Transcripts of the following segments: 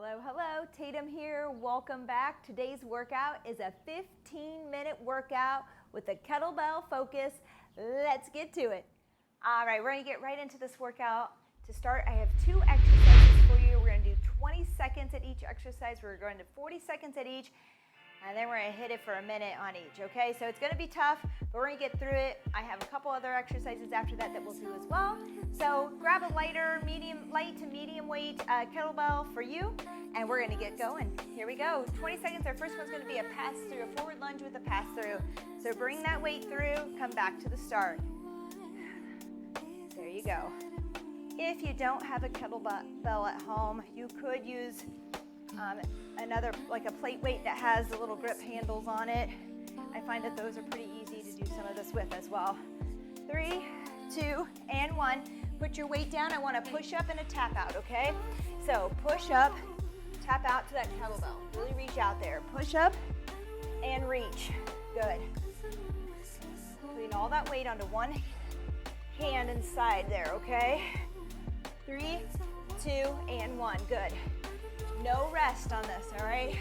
Hello, hello, Tatum here. Welcome back. Today's workout is a 15-minute workout with a kettlebell focus. Let's get to it. All right, we're gonna get right into this workout. To start, I have 2 exercises for you. We're gonna do 20 seconds at each exercise. We're going to 40 seconds at each, and then we're gonna hit it for a minute on each, okay? So it's gonna be tough, but we're gonna get through it. I have a couple other exercises after that we'll do as well. So grab a light to medium weight kettlebell for you, and we're gonna get going. Here we go, 20 seconds. Our first one's gonna be a pass through, a forward lunge with a pass through. So bring that weight through, come back to the start. There you go. If you don't have a kettlebell at home, you could use another, like a plate weight that has the little grip handles on it. I find that those are pretty easy to do some of this with as well. 3, 2, and 1. Put your weight down. I want to push up and a tap out, okay? So push up, tap out to that kettlebell. Really reach out there. Push up and reach. Good. Putting all that weight onto one hand inside there, okay? 3, 2, and 1. Good. No rest on this, all right?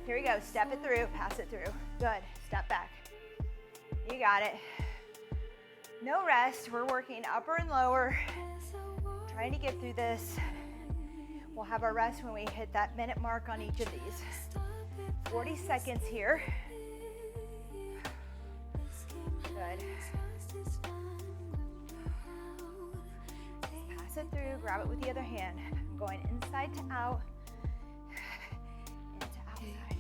Here we go. Step it through, pass it through. Good. Step back. You got it. No rest. We're working upper and lower, trying to get through this. We'll have our rest when we hit that minute mark on each of these. 40 seconds here. Good. Pass it through, grab it with the other hand. I'm going inside to out, into outside.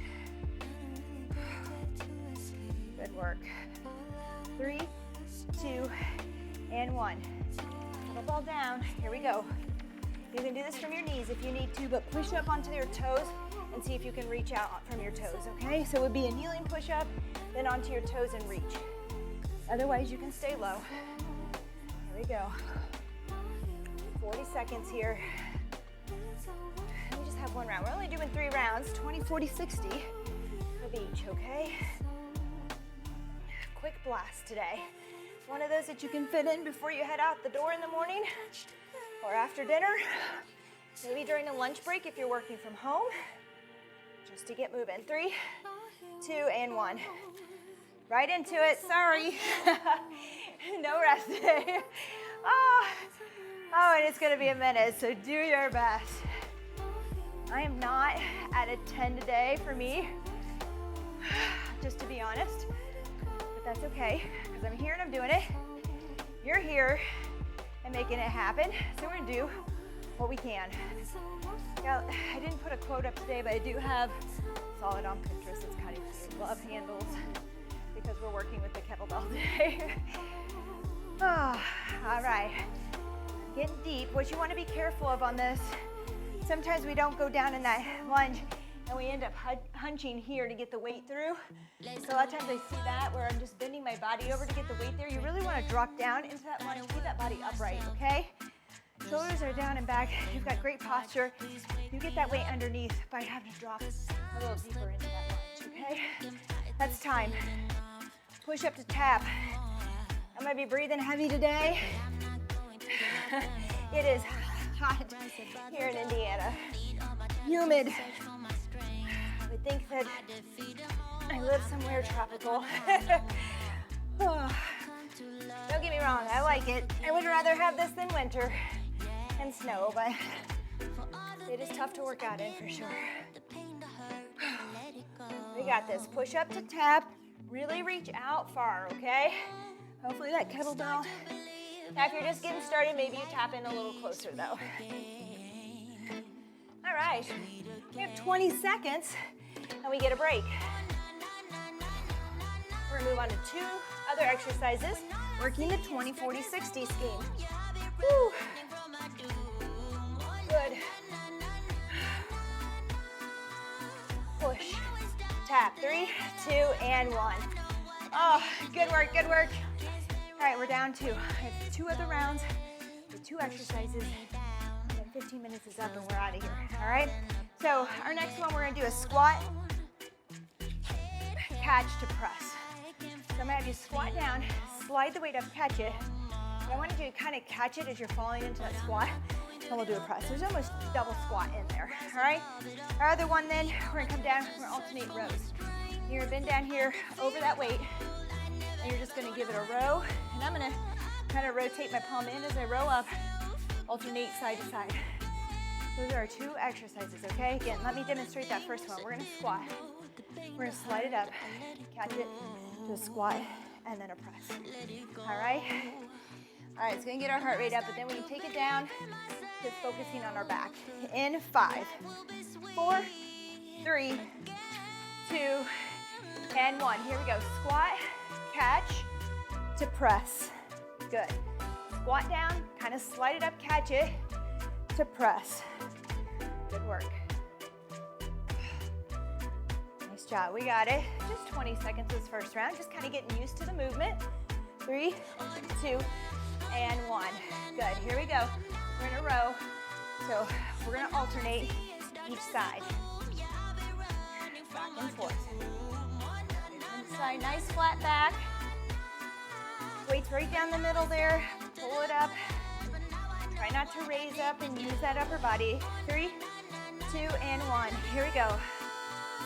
Good work. 3, 2, and 1. Kettlebell down. Here we go. You can do this from your knees if you need to, but push up onto your toes and see if you can reach out from your toes, okay? So it would be a kneeling push up, then onto your toes and reach. Otherwise, you can stay low. Here we go. 40 seconds here. We just have one round. We're only doing 3 rounds, 20, 40, 60 of each, okay? Quick blast today. One of those that you can fit in before you head out the door in the morning or after dinner, maybe during a lunch break if you're working from home, just to get moving. 3, 2, and 1. Right into it, sorry. No rest today. Oh, and it's gonna be a minute, so do your best. I am not at a 10 today for me, just to be honest, but that's okay, because I'm here and I'm doing it. You're here and making it happen, so we're gonna do what we can. Now, I didn't put a quote up today, but I do have, saw it on Pinterest, it's kind of cute, love handles, because we're working with the kettlebell today. Oh, all right. Getting deep. What you want to be careful of on this, sometimes we don't go down in that lunge and we end up hunching here to get the weight through. So a lot of times I see that where I'm just bending my body over to get the weight there. You really want to drop down into that lunge, keep that body upright, okay? Shoulders are down and back. You've got great posture. You get that weight underneath by having to drop a little deeper into that lunge, okay? That's time. Push up to tap. I'm gonna be breathing heavy today. It is hot here in Indiana, humid. I would think that I live somewhere tropical. Oh, don't get me wrong, I like it. I would rather have this than winter and snow, but it is tough to work out in for sure. We got this. Push up to tap. Really reach out far, okay? Hopefully that kettlebell. Now, if you're just getting started, maybe you tap in a little closer, though. All right, we have 20 seconds, and we get a break. We're gonna move on to 2 other exercises, working the 20, 40, 60 scheme. Woo. Good. Push, tap, 3, 2, and 1. Oh, good work, good work. All right, we're down to 2 other rounds with 2 exercises, and then 15 minutes is up and we're out of here, all right? So our next one, we're gonna do a squat, catch to press. So I'm gonna have you squat down, slide the weight up, catch it. But I want you to kind of catch it as you're falling into that squat. and we'll do a press. There's almost double squat in there, all right? Our other one then, we're gonna come down, we're gonna alternate rows. You're gonna bend down here over that weight, and you're just gonna give it a row, and I'm gonna kind of rotate my palm in as I row up, alternate side to side. Those are our 2 exercises, okay? Again, let me demonstrate that first one. We're gonna squat. We're gonna slide it up, catch it, to a squat, and then a press. All right? All right, it's gonna get our heart rate up, but then we can take it down, just focusing on our back. In 5, 4, 3, 2, and 1. Here we go. Squat, catch, to press. Good. Squat down, kind of slide it up, catch it, to press. Good work. Nice job. We got it. Just 20 seconds this first round. Just kind of getting used to the movement. 3, 2, and 1. Good. Here we go. We're in a row. So we're going to alternate each side. Back and forth. Inside, nice flat back. Weights right down the middle there. Pull it up. Try not to raise up and use that upper body. 3, 2, and 1. Here we go.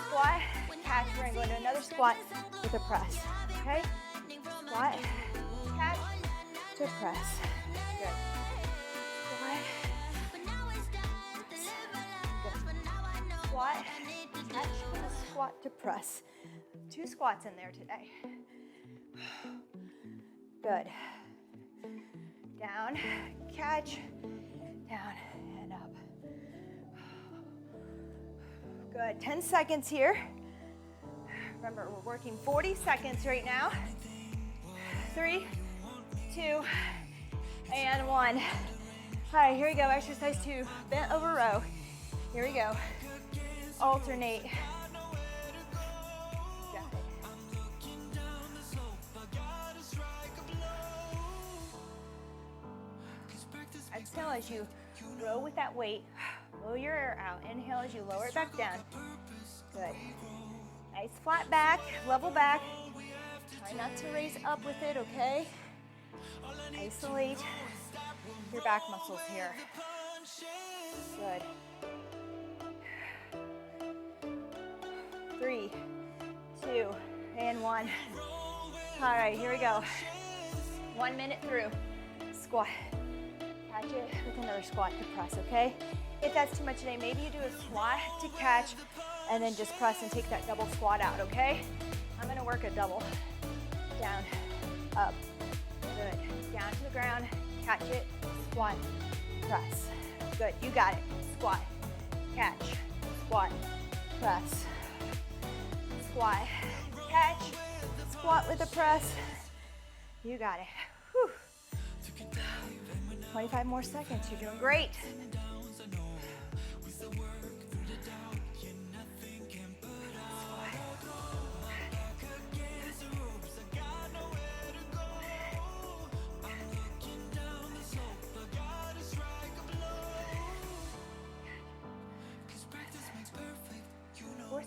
Squat, catch. We're gonna go into another squat with a press. Okay? Squat, catch, to press. Good. Squat, press. Good. Squat, catch, squat to press. 2 squats in there today. Good. Down, catch, down, and up. Good, 10 seconds here. Remember, we're working 40 seconds right now. 3, 2, and 1. All right, here we go, exercise 2, bent over row. Here we go, alternate. Exhale as you row with that weight. Blow your air out. Inhale as you lower it back down. Good. Nice flat back, level back. Try not to raise up with it, okay? Isolate your back muscles here. Good. 3, 2, and 1. All right, here we go. 1 minute through. Squat. Catch it with another squat to press, okay? If that's too much today, maybe you do a squat to catch and then just press and take that double squat out, okay? I'm gonna work a double. Down, up, good. Down to the ground, catch it, squat, press. Good, you got it. Squat, catch, squat, press. Squat, catch, squat with a press. You got it. Whew. 25 more seconds, you're doing great.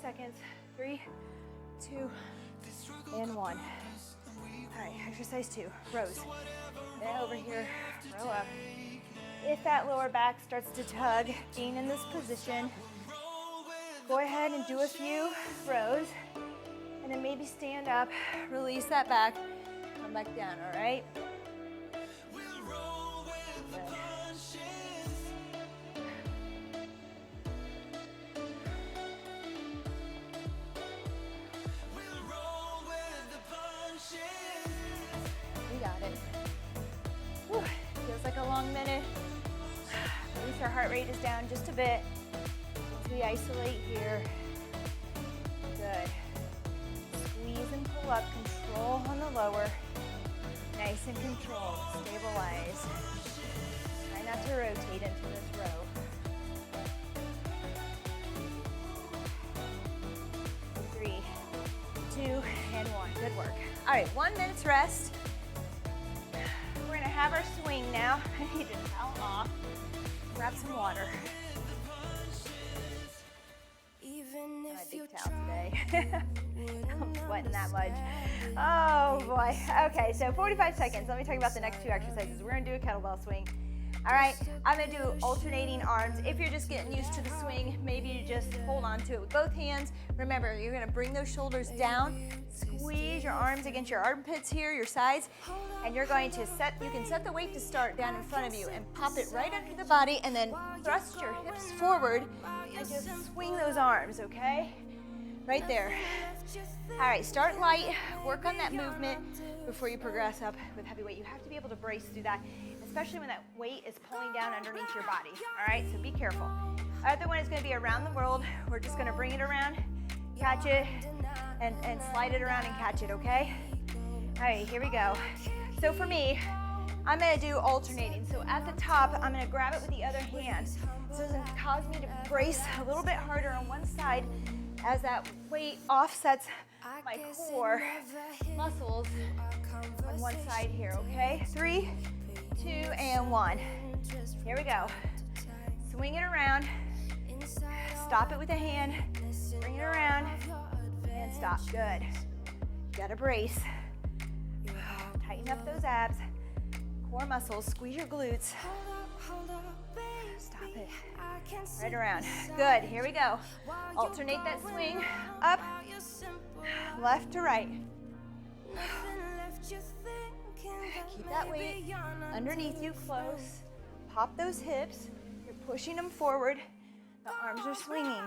Seconds. 3, 2, and 1. All right, exercise 2, rows. Then over here, row up. If that lower back starts to tug, being in this position, go ahead and do a few rows, and then maybe stand up, release that back, come back down, all right? Like a long minute. At least our heart rate is down just a bit. As we isolate here. Good. Squeeze and pull up. Control on the lower. Nice and controlled. Stabilize. Try not to rotate into this row. Three, 2, and 1. Good work. All right, 1 minute's rest. We're gonna have our swing now. I need to towel off. Grab some water. I'm a big towel today. I'm sweating that much. Oh boy. Okay, so 45 seconds. Let me talk about the next 2 exercises. We're gonna do a kettlebell swing. All right, I'm gonna do alternating arms. If you're just getting used to the swing, maybe you just hold on to it with both hands. Remember, you're gonna bring those shoulders down, squeeze your arms against your armpits here, your sides, and you're going to you can set the weight to start down in front of you and pop it right under the body and then thrust your hips forward and just swing those arms, okay? Right there. All right, start light, work on that movement before you progress up with heavy weight. You have to be able to brace through that, especially when that weight is pulling down underneath your body. All right, so be careful. Other one is gonna be around the world. We're just gonna bring it around, catch it, and slide it around and catch it, okay? All right, here we go. So for me, I'm gonna do alternating. So at the top, I'm gonna grab it with the other hand. So it's gonna cause me to brace a little bit harder on one side as that weight offsets my core muscles on one side here, okay? 3, 2, and 1. Here we go. Swing it around. Stop it with a hand. Bring it around. And stop. Good. You gotta brace. Tighten up those abs. Core muscles. Squeeze your glutes. Stop it. Right around. Good. Here we go. Alternate that swing. Up. Left to right. Keep that weight underneath you, close. Pop those hips. You're pushing them forward. The arms are swinging.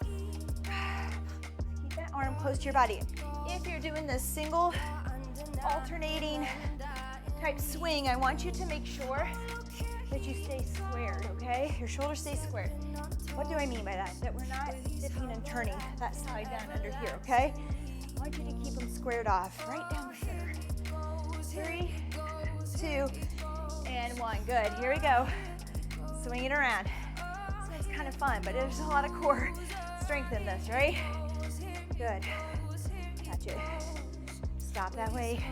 Keep that arm close to your body. If you're doing this single alternating type swing, I want you to make sure that you stay squared, okay? Your shoulders stay squared. What do I mean by that? That we're not dipping and turning that side down under here, okay? I want you to keep them squared off, right down the center. 3, 2, and 1. Good. Here we go. Swing it around. This one's kind of fun, but there's a lot of core strength in this, right? Good. Catch it. Stop that way.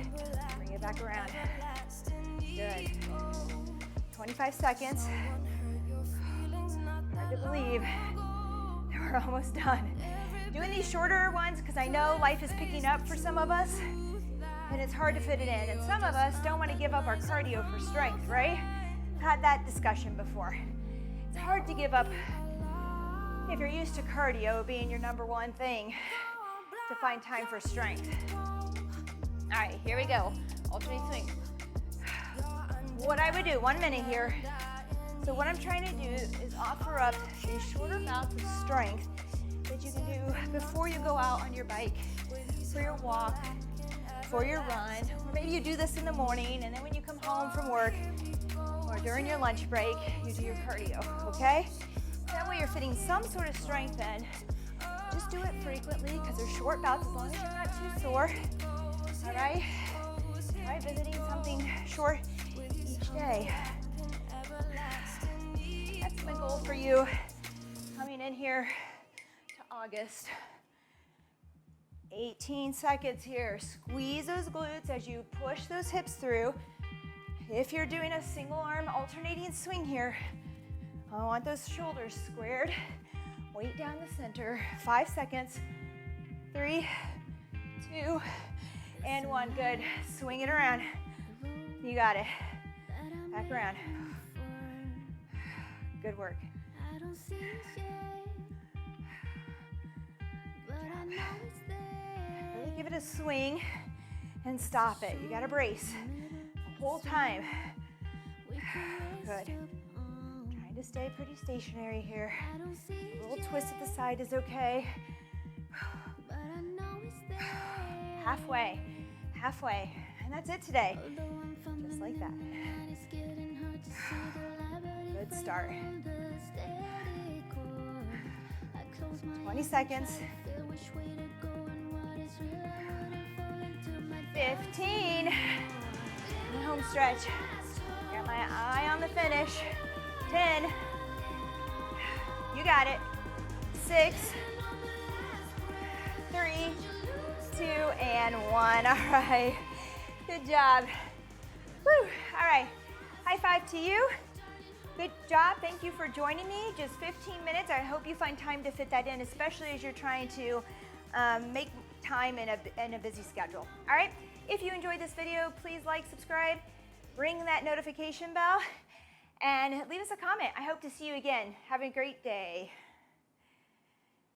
Bring it back around. Good. 25 seconds. Hard to believe that we're almost done. Doing these shorter ones because I know life is picking up for some of us and it's hard to fit it in. And some of us don't want to give up our cardio for strength, right? I've had that discussion before. It's hard to give up if you're used to cardio being your number one thing to find time for strength. All right, here we go. Alternate swing. What I would do, 1 minute here. So what I'm trying to do is offer up these shorter bouts of strength that you can do before you go out on your bike, for your walk, for your run, or maybe you do this in the morning and then when you come home from work or during your lunch break, you do your cardio, okay? That way you're fitting some sort of strength in. Just do it frequently because they're short bouts as long as you're not too sore, all right? Try visiting something short each day. That's my goal for you coming in here to August. 18 seconds here. Squeeze those glutes as you push those hips through. If you're doing a single arm alternating swing here, I want those shoulders squared. Weight down the center. 5 seconds. 3, 2, and 1. Good. Swing it around. You got it. Back around. Good work. Really give it a swing and stop it. You got to brace the whole time. Good. Trying to stay pretty stationary here. A little twist at the side is okay. Halfway, halfway. And that's it today. Just like that. Good start. 20 seconds. 15. And home stretch. Got my eye on the finish. 10. You got it. 6, 3, 2, and 1. All right. Good job. Woo. All right. High five to you. Good job. Thank you for joining me. Just 15 minutes. I hope you find time to fit that in, especially as you're trying to make time in a busy schedule. All right. If you enjoyed this video, please like, subscribe, ring that notification bell, and leave us a comment. I hope to see you again. Have a great day.